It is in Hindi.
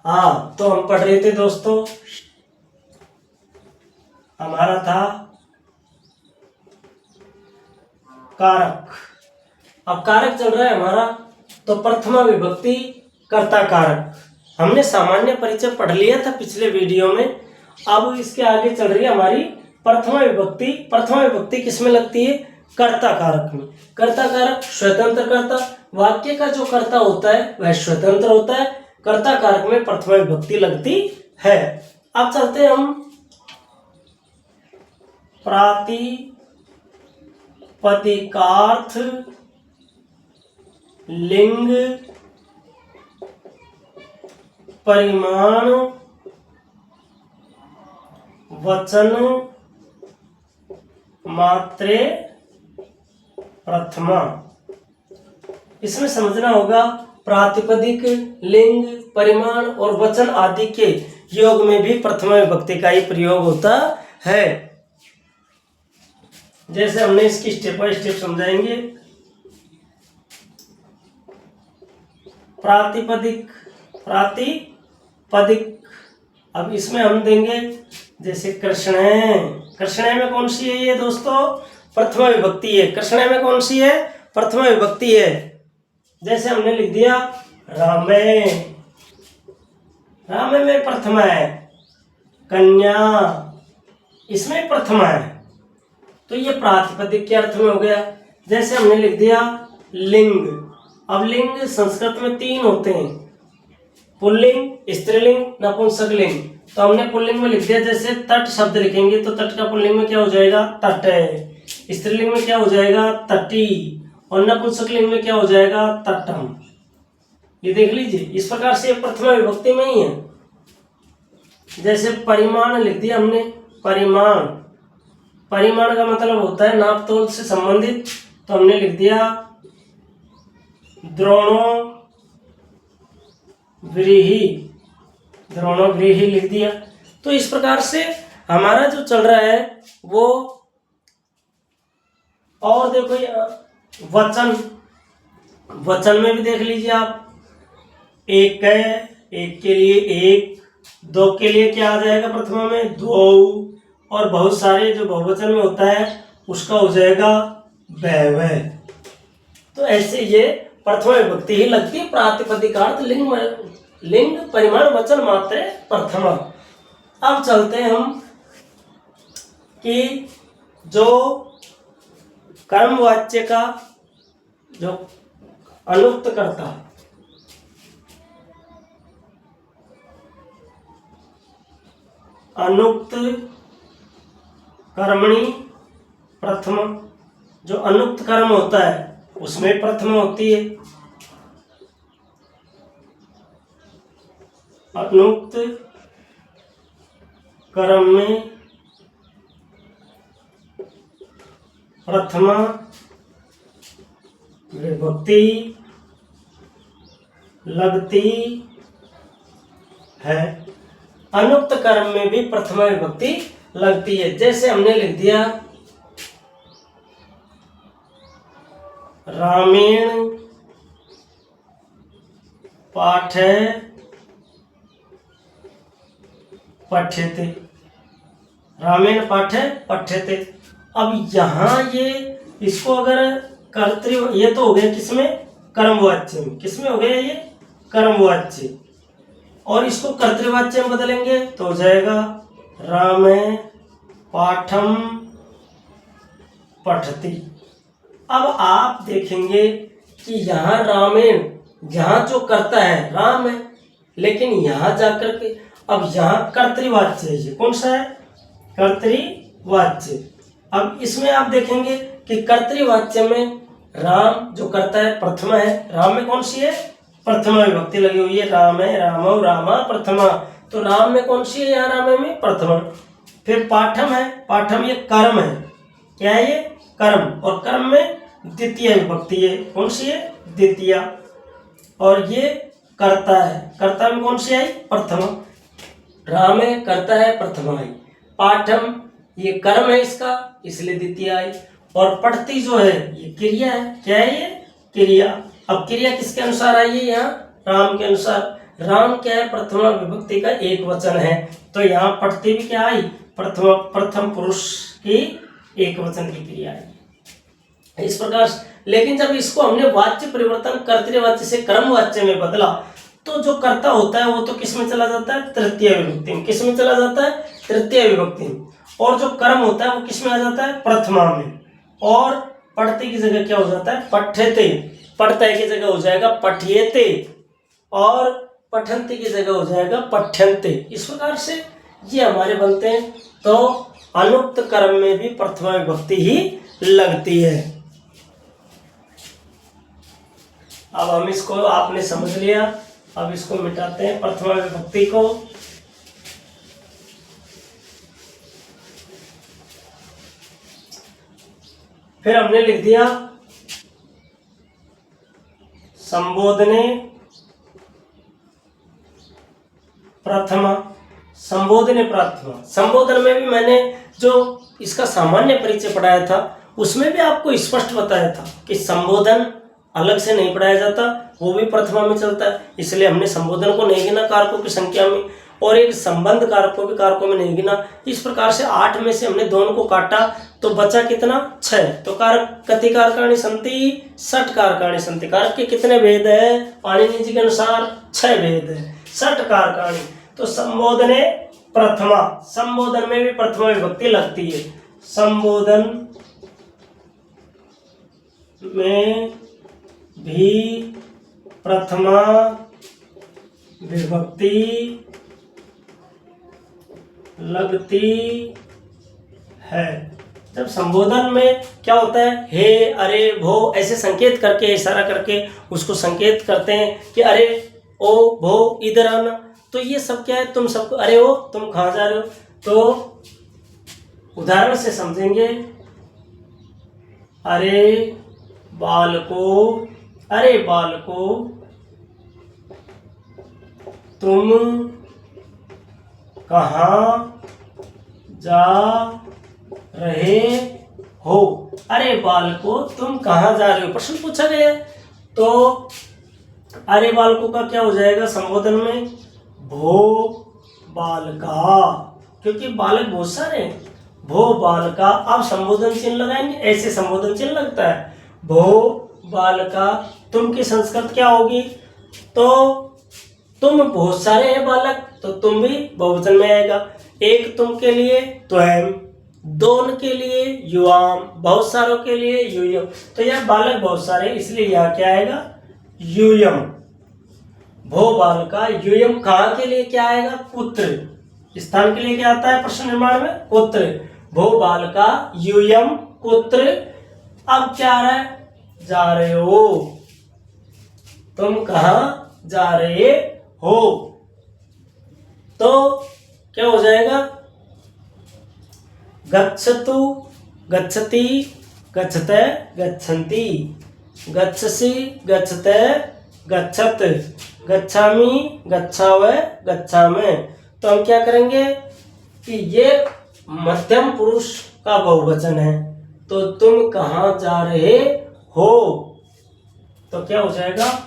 हाँ, तो हम पढ़ रहे थे दोस्तों, हमारा था कारक। अब कारक चल रहा है हमारा, तो प्रथमा विभक्ति कर्ता कारक हमने सामान्य परिचय पढ़ लिया था पिछले वीडियो में। अब इसके आगे चल रही है हमारी प्रथमा विभक्ति। प्रथमा विभक्ति किसमें लगती है? कर्ता कारक में। कर्ता कारक स्वतंत्र कर्ता, वाक्य का जो कर्ता होता है वह स्वतंत्र होता है। कर्ता कारक में प्रथमा विभक्ति लगती है। अब चलते हैं हम प्रातिपदिकार्थ लिंग परिमाण वचन मात्रे प्रथमा। इसमें समझना होगा प्रातिपदिक, लिंग, परिमाण और वचन आदि के योग में भी प्रथमा विभक्ति का ही प्रयोग होता है। जैसे हमने इसकी स्टेप बाय स्टेप समझाएंगे। प्रातिपदिक, अब इसमें हम देंगे जैसे कृष्ण है। कृष्ण में कौन सी है ये दोस्तों? प्रथमा विभक्ति है। कृष्ण में कौन सी है? प्रथमा विभक्ति है। जैसे हमने लिख दिया रामे, रामे में प्रथमा है। कन्या, इसमें प्रथमा है। तो ये प्रातिपदिक के अर्थ में हो गया। जैसे हमने लिख दिया लिंग। अब लिंग संस्कृत में 3 होते हैं, पुल्लिंग, स्त्रीलिंग, नपुंसकलिंग। तो हमने पुल्लिंग में लिख दिया, जैसे तट शब्द लिखेंगे तो तट का पुल्लिंग में क्या हो जाएगा? तट। स्त्रीलिंग में क्या हो जाएगा? तटी। और नपुंसकलिंग में क्या हो जाएगा? तटम। ये देख लीजिए, इस प्रकार से प्रथमा विभक्ति में ही है। जैसे परिमाण लिख दिया हमने, परिमाण, परिमाण का मतलब होता है नाप तोल से संबंधित। तो हमने लिख दिया द्रोणों व्रीहि, द्रोणों व्रीहि लिख दिया। तो इस प्रकार से हमारा जो चल रहा है वो। और देखो वचन, वचन में भी देख लीजिए आप, एक है, एक के लिए एक, दो के लिए क्या आ जाएगा प्रथमा में? दो। और बहुत सारे जो बहुवचन में होता है उसका हो जाएगा बहवह। तो ऐसे ये प्रथमा विभक्ति ही लगती है। प्रातिपदिकार्थ लिंग परिमाण वचन मात्रे प्रथमा। अब चलते हैं हम कि जो कर्मवाच्य का जो अनुक्त करता, अनुक्त कर्मणि प्रथम, जो अनुक्त कर्म होता है उसमें प्रथम होती है। अनुक्त कर्म में प्रथमा विभक्ति लगती है। अनुक्त कर्म में भी प्रथमा विभक्ति लगती है। जैसे हमने लिख दिया रामेण पाठे पठ्यते, रामेण पाठे पठ्यते। अब यहाँ ये इसको अगर कर्तृ, ये तो हो गया किसमें? कर्मवाच्य में। किसमें हो गया ये? कर्मवाच्य। और इसको कर्तृवाच्य में बदलेंगे तो हो जाएगा रामे पाठम पठति। अब आप देखेंगे कि यहाँ रामेण, यहाँ जो करता है राम है, लेकिन यहाँ जाकर के अब यहाँ कर्तृवाच्य है। ये कौन सा है? कर्तृवाच्य। अब इसमें आप देखेंगे कि कर्तृवाच्य में राम जो करता है प्रथमा है। राम में कौन सी है? प्रथमा विभक्ति लगी हुई है। राम है, रामो, रामा, प्रथमा। तो राम में कौन सी है? यहाँ राम में प्रथमा। फिर पाठम है, पाठम ये कर्म है। क्या है ये? कर्म। और कर्म में द्वितीय विभक्ति है। कौन सी है? द्वितीय। और ये कर्ता है, कर्ता में कौन सी आई? प्रथमा। राम है, कर्ता है, प्रथमा आई। पाठम ये कर्म है इसका, इसलिए द्वितीय आई। और पठती जो है ये क्रिया है। क्या है ये? क्रिया। अब क्रिया किसके अनुसार आई है? यहाँ राम के अनुसार। राम क्या है, प्रथमा विभक्ति का एक वचन है, तो यहाँ पढ़ती भी क्या आई, प्रथम पुरुष की एक वचन की क्रिया है इस प्रकार से। लेकिन जब इसको हमने वाच्य परिवर्तन कर्तृवाच्य से कर्मवाच्य में बदला, तो जो कर्ता होता है वो तो किस में चला जाता है, तृतीय विभक्ति में। किस में चला जाता है, तृतीय विभक्ति में। और जो कर्म होता है वो किस में आ जाता है, प्रथमा में। और पढ़ते की जगह क्या हो जाता है, पठ्यते। पढ़ता की जगह हो जाएगा पठ्येते, और पठन्ति की जगह हो जाएगा पठ्यन्ते। इस प्रकार से ये हमारे बनते हैं। तो अनुक्त कर्म में भी प्रथमा विभक्ति ही लगती है। अब हम इसको, आपने समझ लिया, अब इसको मिटाते हैं प्रथमा विभक्ति को। फिर हमने लिख दिया संबोधने प्रथमा। संबोधने प्रथमा, संबोधन में भी मैंने जो इसका सामान्य परिचय पढ़ाया था उसमें भी आपको स्पष्ट बताया था कि संबोधन अलग से नहीं पढ़ाया जाता, वो भी प्रथमा में चलता है। इसलिए हमने संबोधन को नहीं गिना कारकों की संख्या में, और एक संबंध कारकों के कारकों में नहीं गिना। इस प्रकार से 8 में से हमने दोनों को काटा तो बचा कितना, 6। तो कारक कति कारकाणि सन्ति, 60 कारकाणि सन्ति। कारक के कितने भेद है, पाणिनि जी के अनुसार 6 भेद है, 60 कारकाणि। तो संबोधने प्रथमा, संबोधन में भी प्रथमा विभक्ति लगती है। संबोधन में भी प्रथमा विभक्ति लगती है। जब संबोधन में क्या होता है, हे, अरे, भो, ऐसे संकेत करके, इशारा करके उसको संकेत करते हैं कि अरे, ओ, भो, इधर आना। तो ये सब क्या है, तुम सबको, अरे ओ, तुम कहाँ जा रहे हो। तो उदाहरण से समझेंगे, अरे बालको, अरे बालको, तुम कहाँ जा रहे हो। अरे बालको, तुम कहाँ जा रहे हो, प्रश्न पूछा गया है। तो अरे बालको का क्या हो जाएगा संबोधन में, भो बालका, क्योंकि बालक बहुत सारे हैं। भो बालका, अब संबोधन चिन्ह लगाएंगे, ऐसे संबोधन चिन्ह लगता है। भो बालका, तुम की संस्कृत क्या होगी, तो तुम बहुत सारे हैं बालक, तो तुम भी बहुवचन में आएगा। एक तुम के लिए त्वयं, दोन के लिए युवाम, बहुत सारों के लिए यूयम। तो यह बालक बहुत सारे, इसलिए यहाँ क्या आएगा, यूयम। भो बालका यूयम, कहाँ के लिए क्या आएगा, पुत्र। स्थान के लिए क्या आता है प्रश्न निर्माण में, पुत्र। भो बालका यूयम पुत्र। अब क्या आ रहा है, जा रहे हो, तुम कहाँ जा रहे हो। तो क्या हो जाएगा, गच्छतु गच्छति, गच्छते गच्छन्ति, गच्छसि गच्छते गच्छत, गच्छामि गच्छावै गच्छामि। तो हम क्या करेंगे कि ये मध्यम पुरुष का बहुवचन है, तो तुम कहाँ जा रहे हो, तो क्या हो जाएगा,